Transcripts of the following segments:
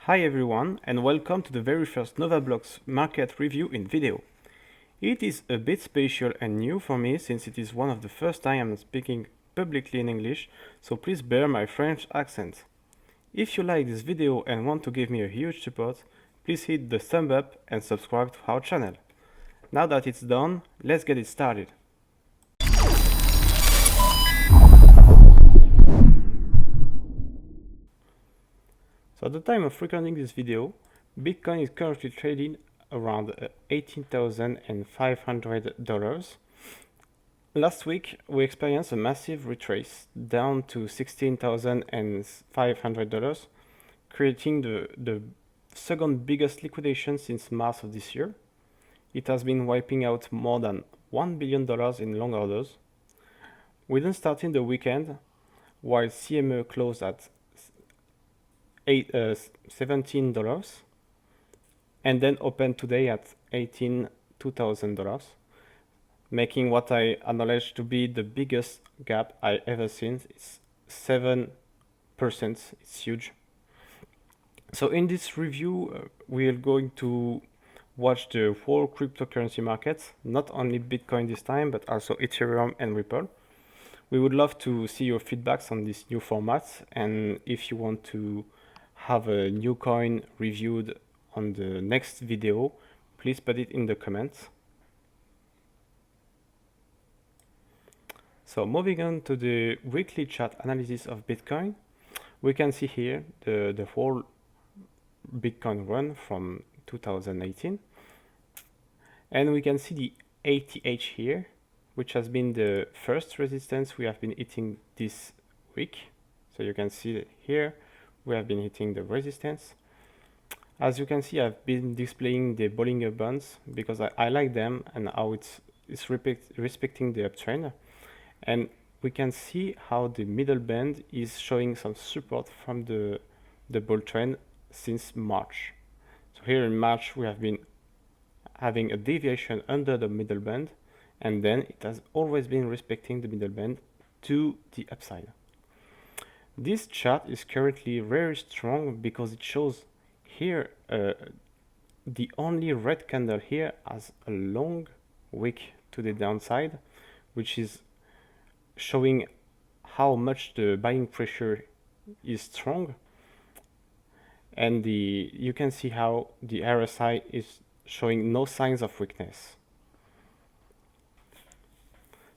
Hi everyone and welcome to the very first NovaBlocks market review in video. It is a bit special and new for me since it is one of the first time I'm speaking publicly in English, so please bear my French accent. If you like this video and want to give me a huge support, please hit the thumb up and subscribe to our channel. Now that it's done, let's get it started. So at the time of recording this video, Bitcoin is currently trading around $18,500. Last week, we experienced a massive retrace down to $16,500, creating the second biggest liquidation since March of this year. It has been wiping out more than $1 billion in long orders. We then started the weekend, while CME closed at $17 and then opened today at $2,000, making what I acknowledge to be the biggest gap I ever seen. It's 7%, it's huge. So in this review, we are going to watch the whole cryptocurrency markets, not only Bitcoin this time, but also Ethereum and Ripple. We would love to see your feedbacks on this new format, and if you want to have a new coin reviewed on the next video, please put it in the comments. So moving on to the weekly chart analysis of Bitcoin, we can see here the whole Bitcoin run from 2018, and we can see the ATH here, which has been the first resistance we have been hitting this week. So you can see here we have been hitting the resistance. As you can see, I've been displaying the Bollinger Bands because I like them and how it's respecting the uptrend. And we can see how the middle band is showing some support from the bull trend since March. So here in March we have been having a deviation under the middle band, and then it has always been respecting the middle band to the upside. This chart is currently very strong because it shows here the only red candle here has a long wick to the downside, which is showing how much the buying pressure is strong. And you can see how the RSI is showing no signs of weakness.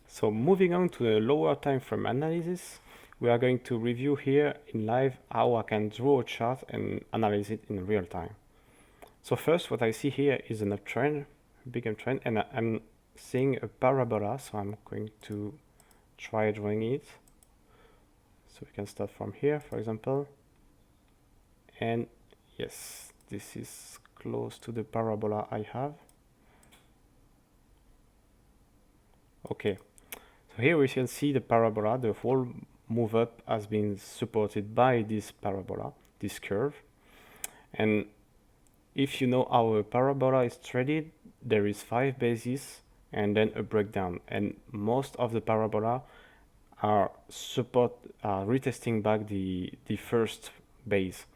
So moving on to the lower time frame analysis, we are going to review here in live how I can draw a chart and analyze it in real time. So first, what I see here is an uptrend, big uptrend, and I'm seeing a parabola, so I'm going to try drawing it. So we can start from here, for example. And yes, this is close to the parabola I have. Okay, so here we can see the parabola, the whole move up has been supported by this parabola, this curve. And if you know how a parabola is traded, there is 5 bases and then a breakdown, and most of the parabola are retesting back the first base.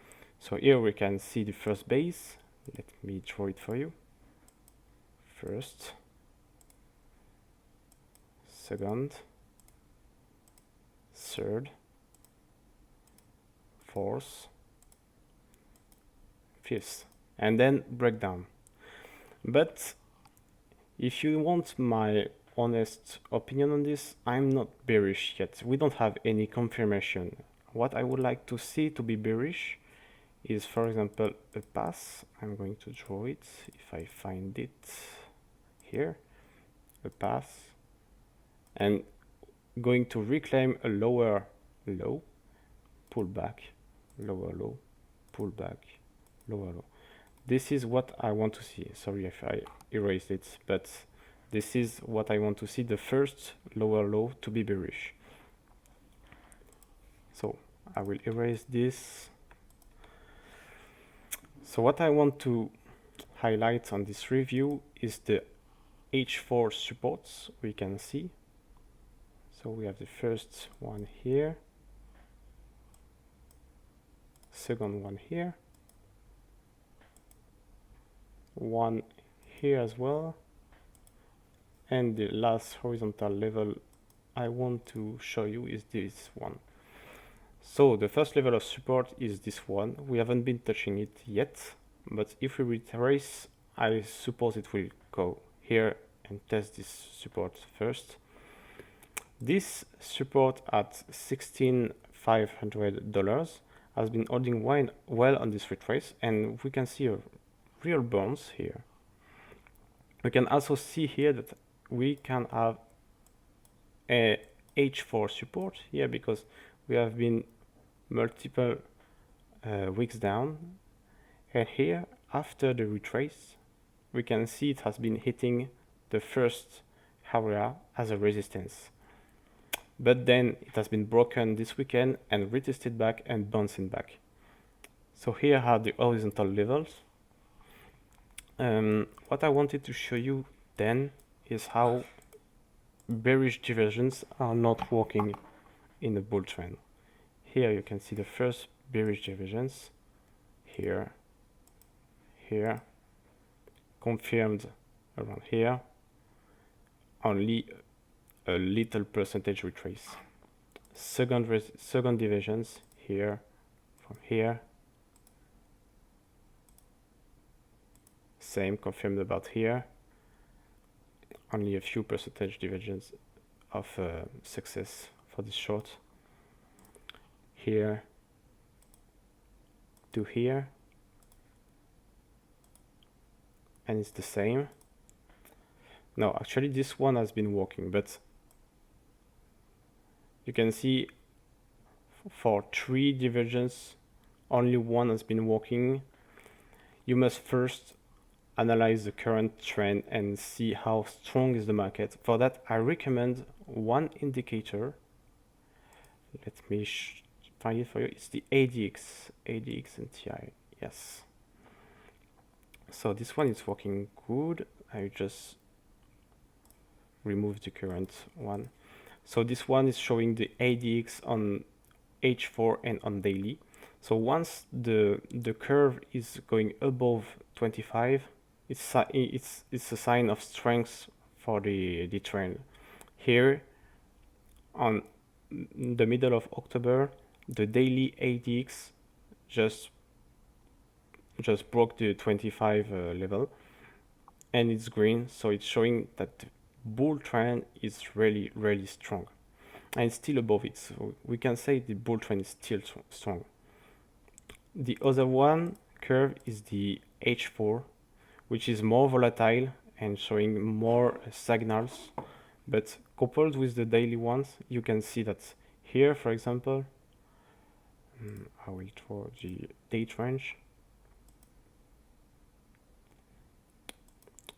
So here we can see the first base. Let me draw it for you. First, second, third, fourth, fifth, and then breakdown. But if you want my honest opinion on this, I'm not bearish yet. We don't have any confirmation. What I would like to see to be bearish is, for example, a pass. I'm going to draw it if I find it here. A pass, and going to reclaim a lower low, pull back, lower low, pull back, lower low. This is what I want to see. Sorry if I erased it, but this is what I want to see, the first lower low to be bearish. So I will erase this. So what I want to highlight on this review is the H4 supports we can see. So we have the first one here, second one here, one here as well, and the last horizontal level I want to show you is this one. So the first level of support is this one. We haven't been touching it yet, but if we retrace, I suppose it will go here and test this support first. This support at $16,500 has been holding well on this retrace, and we can see a real bounce here. We can also see here that we can have a H4 support here because we have been multiple weeks down, and here after the retrace we can see it has been hitting the first area as a resistance, but then it has been broken this weekend and retested back and bouncing back. So here are the horizontal levels. What I wanted to show you then is how bearish diversions are not working in the bull trend. Here you can see the first bearish divergence here, confirmed around here, only a little percentage retrace. Second divergence here, from here, same, confirmed about here, only a few percentage divergence of success for this short. Here to here, and it's the same. No, actually this one has been working, but you can see for 3 divergences only one has been working. You must first analyze the current trend and see how strong is the market. For that I recommend one indicator. Let me find it for you. It's the ADX and TI. Yes. So this one is working good. I just remove the current one. So this one is showing the ADX on H4 and on daily. So once the curve is going above 25, it's a sign of strength for the trend. Here on the middle of October, the daily ADX just broke the 25 level, and it's green, so it's showing that the bull trend is really strong, and it's still above it, so we can say the bull trend is still strong. The other one curve is the H4, which is more volatile and showing more signals, but coupled with the daily ones, you can see that here, for example, I will draw the date range,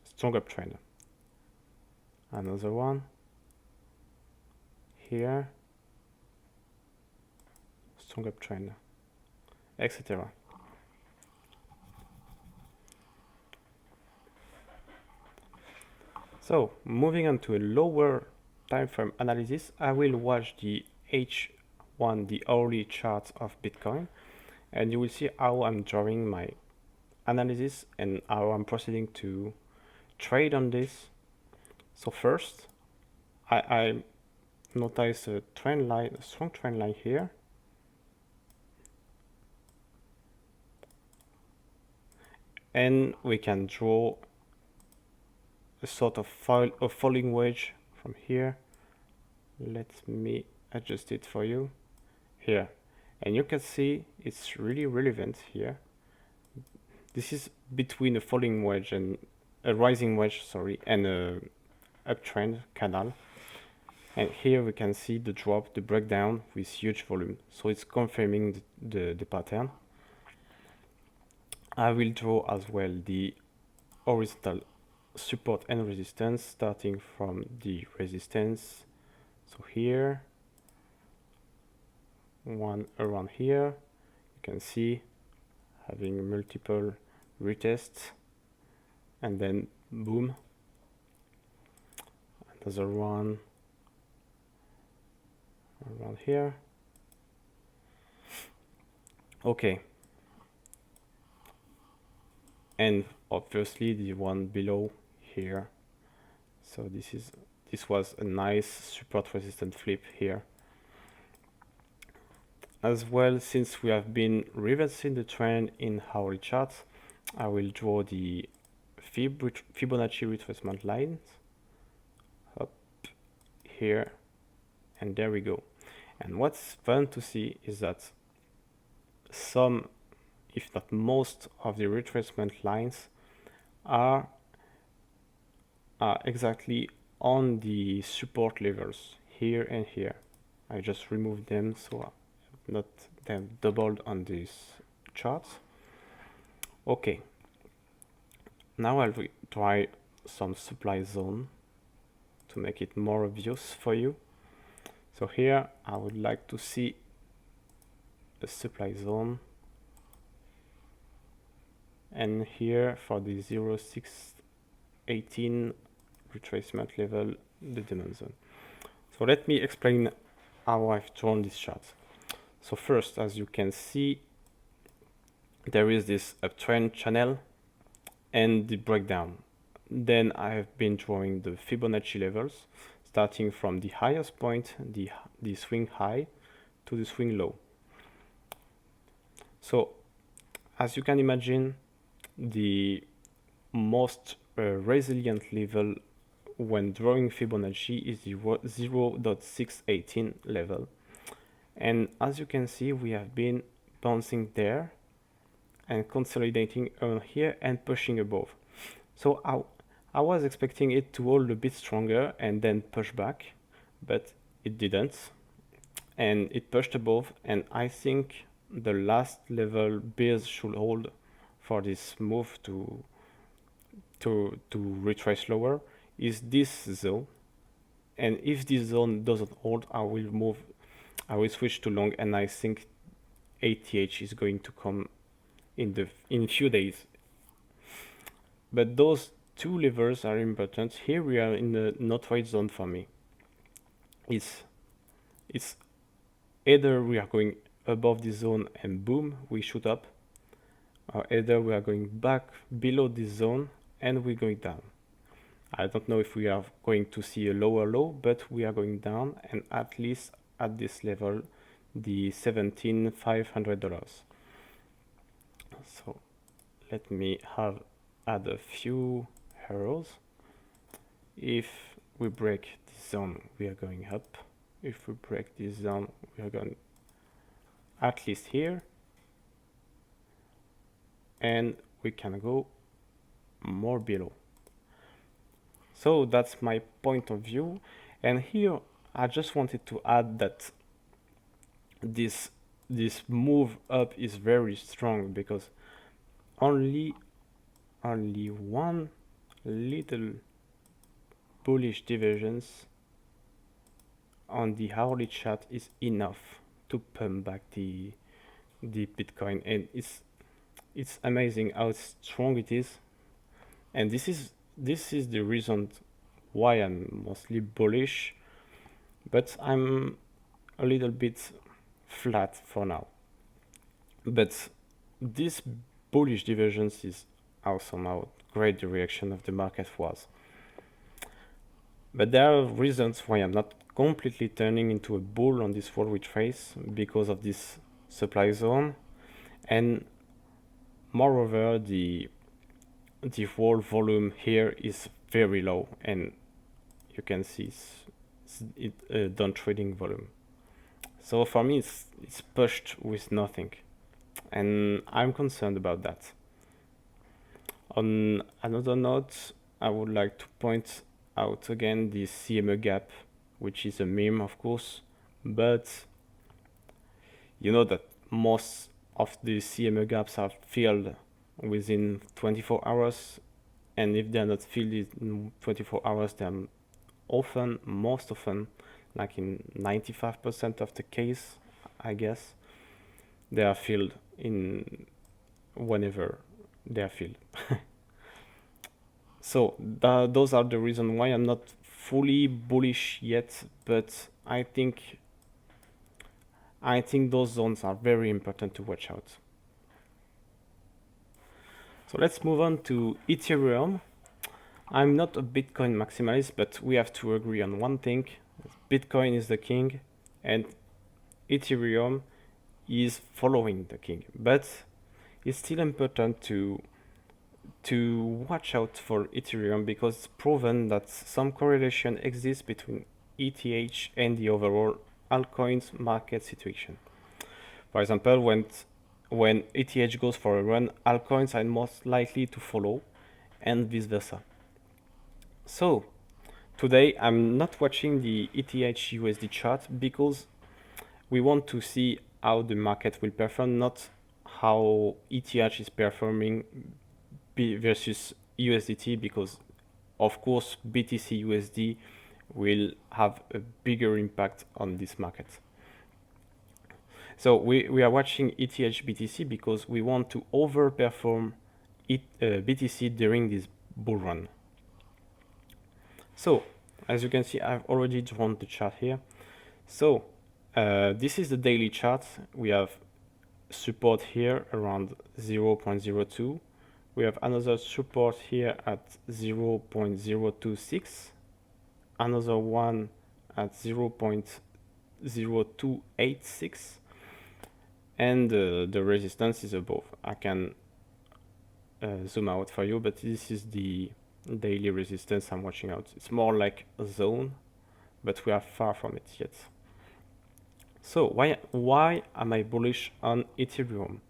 strong uptrend. Another one here, strong uptrend, etc. So moving on to a lower time frame analysis, I will watch the H1, the hourly chart of Bitcoin, and you will see how I'm drawing my analysis and how I'm proceeding to trade on this. So first, I notice a trend line, a strong trend line here. And we can draw a sort of falling wedge from here. Let me adjust it for you here. And you can see it's really relevant here. This is between a falling wedge and a rising wedge, sorry, and a uptrend canal. And here we can see the drop, the breakdown with huge volume. So it's confirming the pattern. I will draw as well the horizontal support and resistance, starting from the resistance. So here, one around here, you can see having multiple retests, and then boom, another one around here. Okay, and obviously the one below here. So this was a nice support resistant flip here. As well, since we have been reversing the trend in hourly charts, I will draw the Fibonacci retracement lines up here, and there we go. And what's fun to see is that some, if not most, of the retracement lines are exactly on the support levels here and here. I just removed them so not them doubled on this chart. Okay, now I'll try some supply zone to make it more obvious for you. So here I would like to see a supply zone, and here for the 0.618 retracement level, the demand zone. So let me explain how I've drawn this chart. So first, as you can see, there is this uptrend channel and the breakdown. Then I have been drawing the Fibonacci levels, starting from the highest point, the swing high, to the swing low. So as you can imagine, the most resilient level when drawing Fibonacci is the 0.618 level. And as you can see, we have been bouncing there and consolidating on here and pushing above. So I was expecting it to hold a bit stronger and then push back, but it didn't. And it pushed above, and I think the last level bears should hold for this move to retrace lower is this zone. And if this zone doesn't hold, I will switch to long, and I think ATH is going to come in a few days. But those two levers are important. Here we are in the not right zone for me. It's either we are going above this zone and boom, we shoot up, or either we are going back below this zone and we're going down. I don't know if we are going to see a lower low, but we are going down, and at least at this level, the $17,500. So let me add a few arrows. If we break this zone, we are going up. If we break this zone, we are going at least here, and we can go more below. So that's my point of view. And here I just wanted to add that this move up is very strong, because only one little bullish divergence on the hourly chart is enough to pump back the Bitcoin, and it's amazing how strong it is. And this is the reason why I'm mostly bullish, but I'm a little bit flat for now. But this bullish divergence is awesome, how great the reaction of the market was. But there are reasons why I'm not completely turning into a bull on this wall retrace, because of this supply zone, and moreover the wall volume here is very low, and you can see it done trading volume. So for me it's pushed with nothing, and I'm concerned about that. On another note, I would like to point out again the CME gap, which is a meme, of course, but you know that most of the CME gaps are filled within 24 hours, and if they're not filled in 24 hours, they're most often, like in 95% of the case, I guess, they are filled in whenever they are filled. So those are the reasons why I'm not fully bullish yet, but I think those zones are very important to watch out. So let's move on to Ethereum. I'm not a Bitcoin maximalist, but we have to agree on one thing. Bitcoin is the king and Ethereum is following the king. But it's still important to watch out for Ethereum because it's proven that some correlation exists between ETH and the overall altcoins market situation. For example, when ETH goes for a run, altcoins are most likely to follow, and vice versa. So today I'm not watching the ETH USD chart because we want to see how the market will perform, not how ETH is performing versus USDT, because of course BTC USD will have a bigger impact on this market. So we are watching ETH BTC because we want to overperform BTC during this bull run. So as you can see, I've already drawn the chart here. So this is the daily chart. We have support here around 0.02. We have another support here at 0.026, another one at 0.0286, and the resistance is above. I can zoom out for you, but this is the daily resistance I'm watching out. It's more like a zone, but we are far from it yet. So why am I bullish on Ethereum?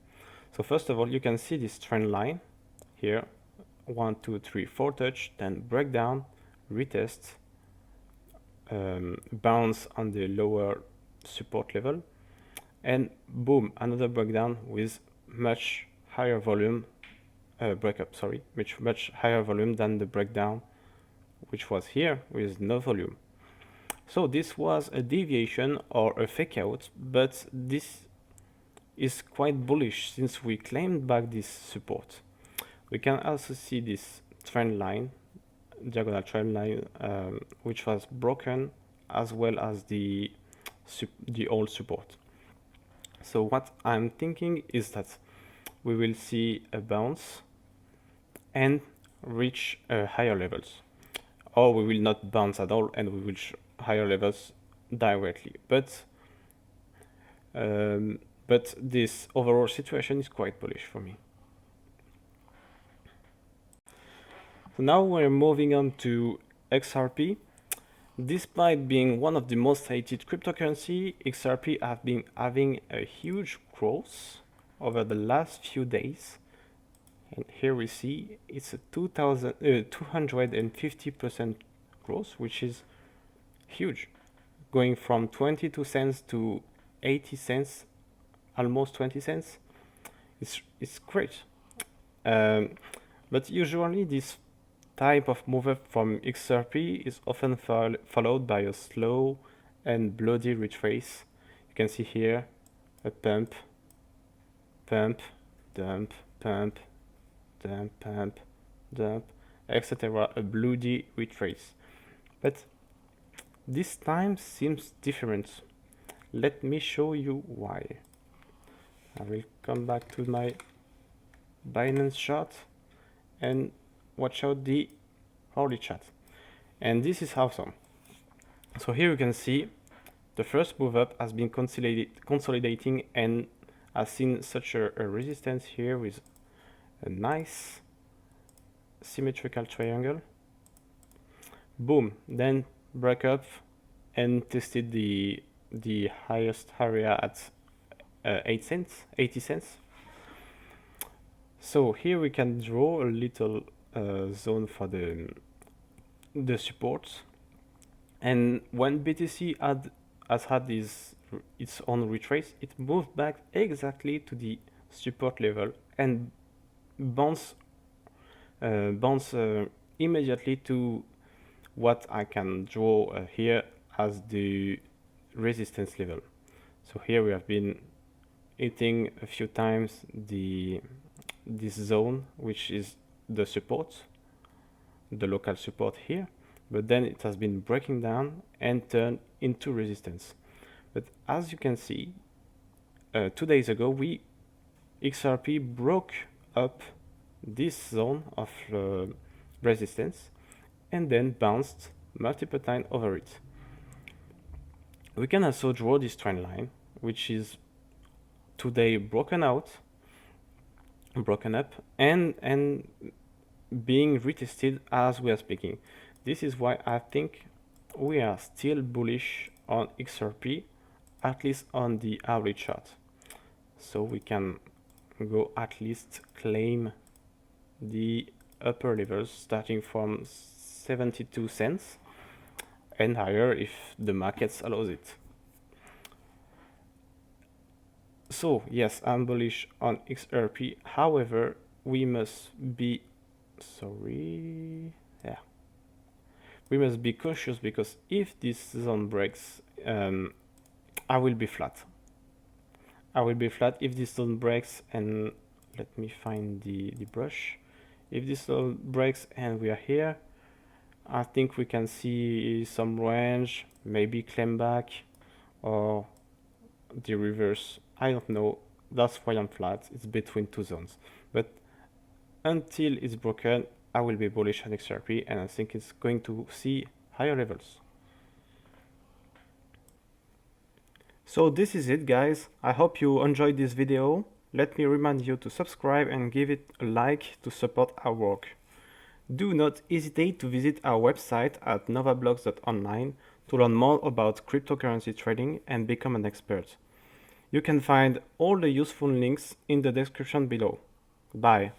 So first of all, you can see this trend line here, 1, 2, 3, 4 touch, then breakdown, retest, bounce on the lower support level, and boom, another breakdown with much higher volume, breakup, sorry, much higher volume than the breakdown, which was here with no volume. So this was a deviation or a fake out, but this is quite bullish since we claimed back this support. We can also see this trend line, diagonal trend line, which was broken, as well as the old support. So what I'm thinking is that we will see a bounce and reach higher levels, or we will not bounce at all and we will reach higher levels directly. But this overall situation is quite bullish for me. So now we're moving on to XRP. Despite being one of the most hated cryptocurrency, XRP have been having a huge growth over the last few days. And here we see it's a 250% growth, which is huge, going from 22 cents to 80 cents, almost 20 cents. It's great. But usually this type of move up from XRP is often followed by a slow and bloody retrace. You can see here a pump, dump, pump, dump, etc. A bloody retrace. But this time seems different. Let me show you why. I will come back to my Binance chart and watch out the hourly chart. And this is awesome. So here you can see the first move up has been consolidating and has seen such a resistance here with a nice symmetrical triangle. Boom, then broke up and tested the highest area at 80 cents. So here we can draw a little zone for the support, and when BTC has had its own retrace, it moved back exactly to the support level and bounce immediately to what I can draw here as the resistance level. So here we have been hitting a few times this zone, which is the support, the local support here, but then it has been breaking down and turned into resistance. But as you can see, 2 days ago XRP broke up this zone of resistance and then bounced multiple times over it. We can also draw this trend line, which is today broken up, and being retested as we are speaking. This is why I think we are still bullish on XRP, at least on the hourly chart. So we can go at least claim the upper levels starting from 72 cents and higher if the markets allows it. So yes, I'm bullish on XRP. However, we must be we must be cautious, because if this zone breaks, I will be flat. If this zone breaks, and let me find the brush. If this zone breaks and we are here, I think we can see some range, maybe claim back, or the reverse. I don't know. That's why I'm flat. It's between two zones. But until it's broken, I will be bullish on XRP, and I think it's going to see higher levels. So this is it, guys. I hope you enjoyed this video. Let me remind you to subscribe and give it a like to support our work. Do not hesitate to visit our website at novablogs.online to learn more about cryptocurrency trading and become an expert. You can find all the useful links in the description below. Bye.